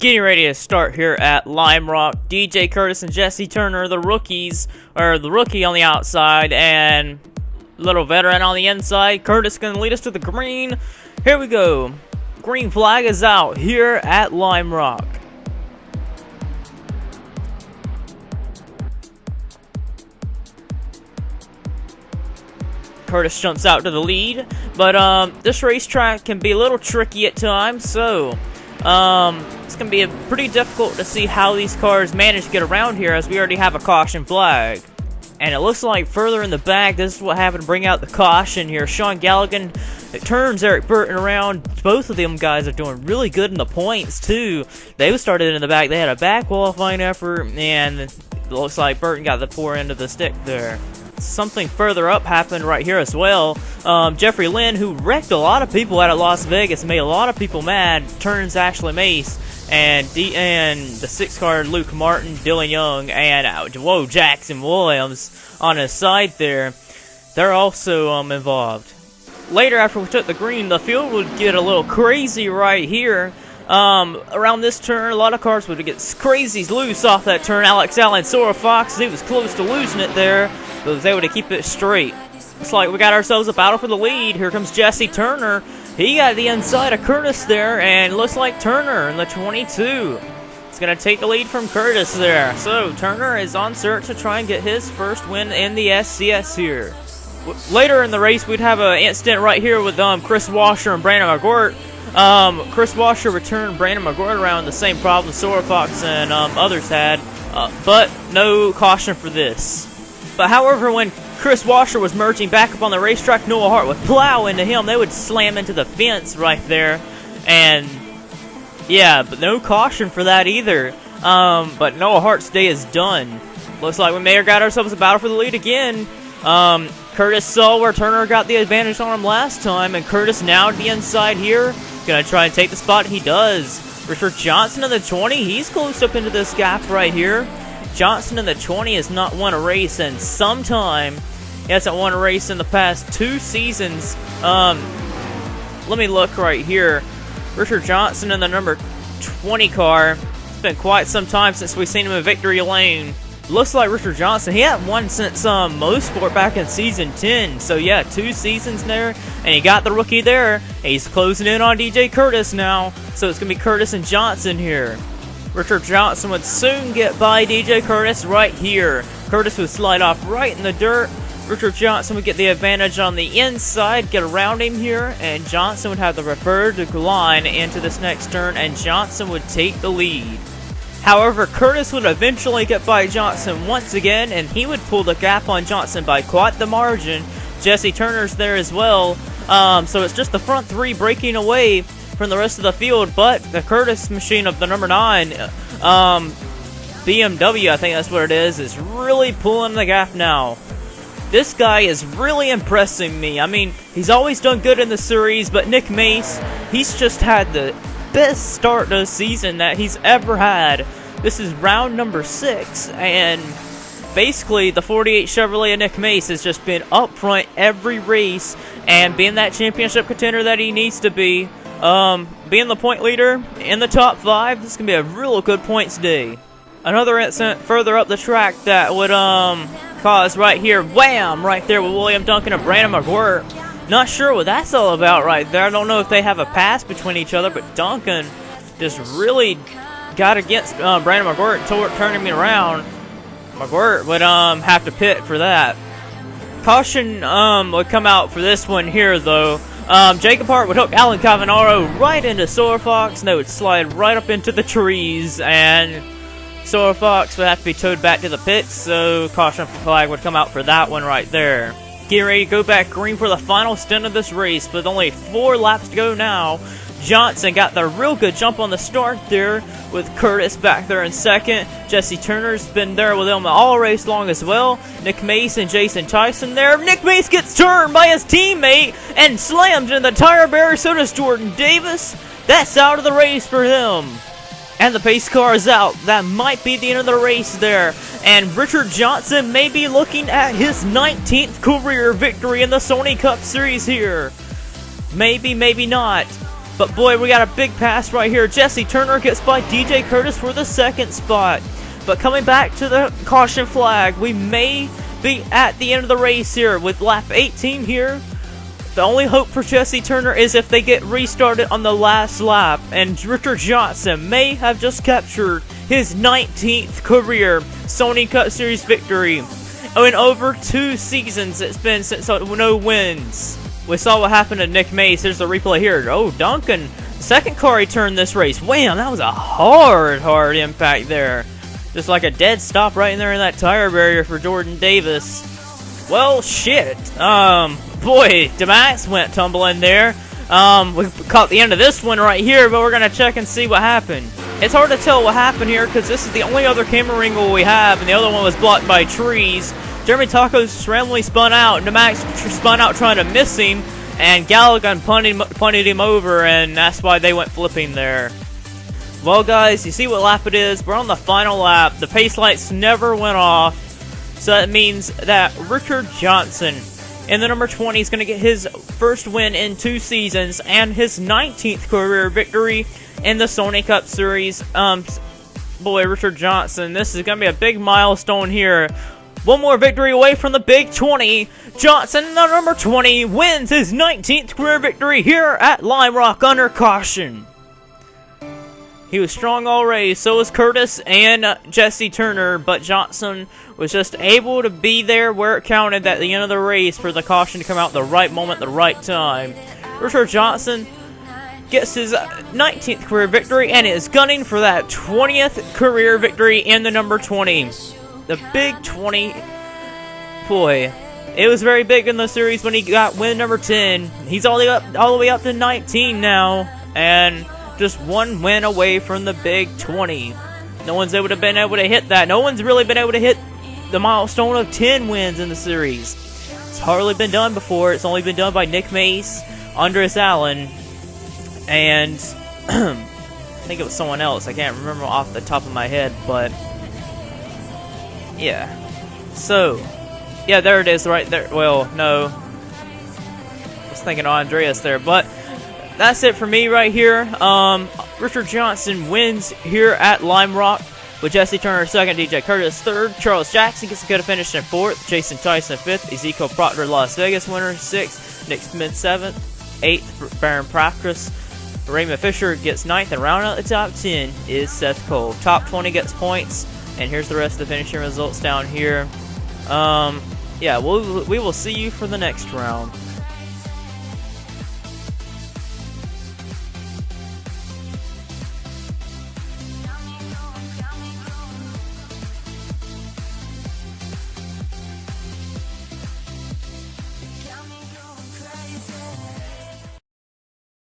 Getting ready to start here at Limerock. DJ Curtis and Jesse Turner, the rookies, or the rookie on the outside, and little veteran on the inside. Curtis gonna lead us to the green. Here we go. Green flag is out here at Limerock. Curtis jumps out to the lead, but this racetrack can be a little tricky at times, so it's going to be pretty difficult to see how these cars manage to get around here, as we already have a caution flag. And it looks like further in the back, this is what happened to bring out the caution here. Sean Galligan, it turns Eric Burton around. Both of them guys are doing really good in the points, too. They started in the back. They had a back qualifying effort, and it looks like Burton got the poor end of the stick there. Something further up happened right here as well. Jeffrey Lynn, who wrecked a lot of people out at Las Vegas, made a lot of people mad, turns Ashley Mace, and the 6-car Luke Martin, Dylan Young, and Jackson Williams on his side there. They're also involved. Later, after we took the green, the field would get a little crazy right here. Around this turn, a lot of cars would get crazy loose off that turn. Alex Allen, Sora Fox, he was close to losing it there, but was able to keep it straight. Looks like we got ourselves a battle for the lead. Here comes Jesse Turner. He got the inside of Curtis there, and looks like Turner in the 22 is going to take the lead from Curtis there. So Turner is on search to try and get his first win in the SCS here. Later in the race, we'd have an incident right here with Chris Washer and Brandon McGort. Chris Washer returned Brandon McGort around the same problem Sora Fox and others had, but no caution for this. But however, when Chris Washer was merging back up on the racetrack, Noah Hart would plow into him. They would slam into the fence right there, and yeah, but no caution for that either. But Noah Hart's day is done. Looks like we may have got ourselves a battle for the lead again. Curtis saw where Turner got the advantage on him last time, and Curtis now to the inside here. Gonna try and take the spot. He does. Richard Johnson in the 20. He's close up into this gap right here. Johnson in the 20 has not won a race in some time. He hasn't won a race in the past 2 seasons. Let me look right here. Richard Johnson in the number 20 car. It's been quite some time since we've seen him in victory lane. Looks like Richard Johnson, he hadn't won since Motorsport back in season 10. So yeah, 2 seasons there, and he got the rookie there. He's closing in on DJ Curtis now, so it's gonna be Curtis and Johnson here. Richard Johnson would soon get by DJ Curtis right here. Curtis would slide off right in the dirt. Richard Johnson would get the advantage on the inside, get around him here, and Johnson would have the referred line into this next turn, and Johnson would take the lead. However, Curtis would eventually get by Johnson once again, and he would pull the gap on Johnson by quite the margin. Jesse Turner's there as well, so it's just the front 3 breaking away from the rest of the field, but the Curtis machine of the number 9, BMW, I think that's what it is really pulling the gap now. This guy is really impressing me. I mean, he's always done good in the series, but Nick Mace, he's just had the best start to the season that he's ever had. This is round number 6, and basically the 48 Chevrolet of Nick Mace has just been up front every race and being that championship contender that he needs to be. Being the point leader in the top 5, this is going to be a real good points day. Another incident further up the track that would cause right here, wham, right there with William Duncan and Brandon McGuire. Not sure what that's all about right there. I don't know if they have a pass between each other, but Duncan just really got against Brandon McGuire and turning him around. McGuire would have to pit for that. Caution would come out for this one here, though. Jacob Hart would hook Alan Cavanaro right into Sora Fox, and they would slide right up into the trees, and Sora Fox would have to be towed back to the pits, so caution flag would come out for that one right there. Getting ready to go back green for the final stint of this race, with only 4 laps to go now. Johnson got the real good jump on the start there, with Curtis back there in second. Jesse Turner's been there with him all race long as well. Nick Mace and Jason Tyson there. Nick Mace gets turned by his teammate and slammed into the tire barrier. So does Jordan Davis. That's out of the race for him. And the pace car is out. That might be the end of the race there. And Richard Johnson may be looking at his 19th career victory in the Sony Cup Series here. Maybe, maybe not. But boy, we got a big pass right here. Jesse Turner gets by DJ Curtis for the second spot. But coming back to the caution flag, we may be at the end of the race here with lap 18 here. The only hope for Jesse Turner is if they get restarted on the last lap, and Richard Johnson may have just captured his 19th career Sony Cup Series victory. In over 2 seasons it's been since no wins. We saw what happened to Nick Mace. Here's the replay here. Oh, Duncan, second car he turned this race. Wham, that was a hard impact there. Just like a dead stop right in there in that tire barrier for Jordan Davis. Well, shit. Boy, DeMax went tumbling there. We caught the end of this one right here, but we're going to check and see what happened. It's hard to tell what happened here because this is the only other camera angle we have, and the other one was blocked by trees. Jeremy Tacos randomly spun out, and DeMax spun out trying to miss him, and Gallagher punted him over, and that's why they went flipping there. Well, guys, you see what lap it is. We're on the final lap. The pace lights never went off, so that means that Richard Johnson in the number 20 is going to get his first win in 2 seasons and his 19th career victory in the Sony Cup Series. Boy, Richard Johnson, this is going to be a big milestone here. One more victory away from the Big 20. Johnson, the number 20, wins his 19th career victory here at Limerock under caution. He was strong all race, so was Curtis and Jesse Turner, but Johnson was just able to be there where it counted at the end of the race for the caution to come out the right moment, the right time. Richard Johnson gets his 19th career victory and is gunning for that 20th career victory in the number 20. The Big 20, boy, it was very big in the series when he got win number 10. He's all the way up to 19 now, and just 1 win away from the Big 20. No one's been able to hit that. No one's really been able to hit the milestone of 10 wins in the series. It's hardly been done before. It's only been done by Nick Mace, Andres Allen, and I think it was someone else. I can't remember off the top of my head, but yeah. So, yeah, there it is right there. Well, no. I was thinking of Andreas there, but that's it for me right here. Richard Johnson wins here at Limerock with Jesse Turner second, DJ Curtis third, Charles Jackson gets a good finish in fourth, Jason Tyson fifth, Ezekiel Proctor Las Vegas winner sixth, Nick Smith seventh, eighth Baron Practice, Raymond Fisher gets ninth, and rounding out the top 10 is Seth Cole. Top 20 gets points, and here's the rest of the finishing results down here. Yeah, we will see you for the next round.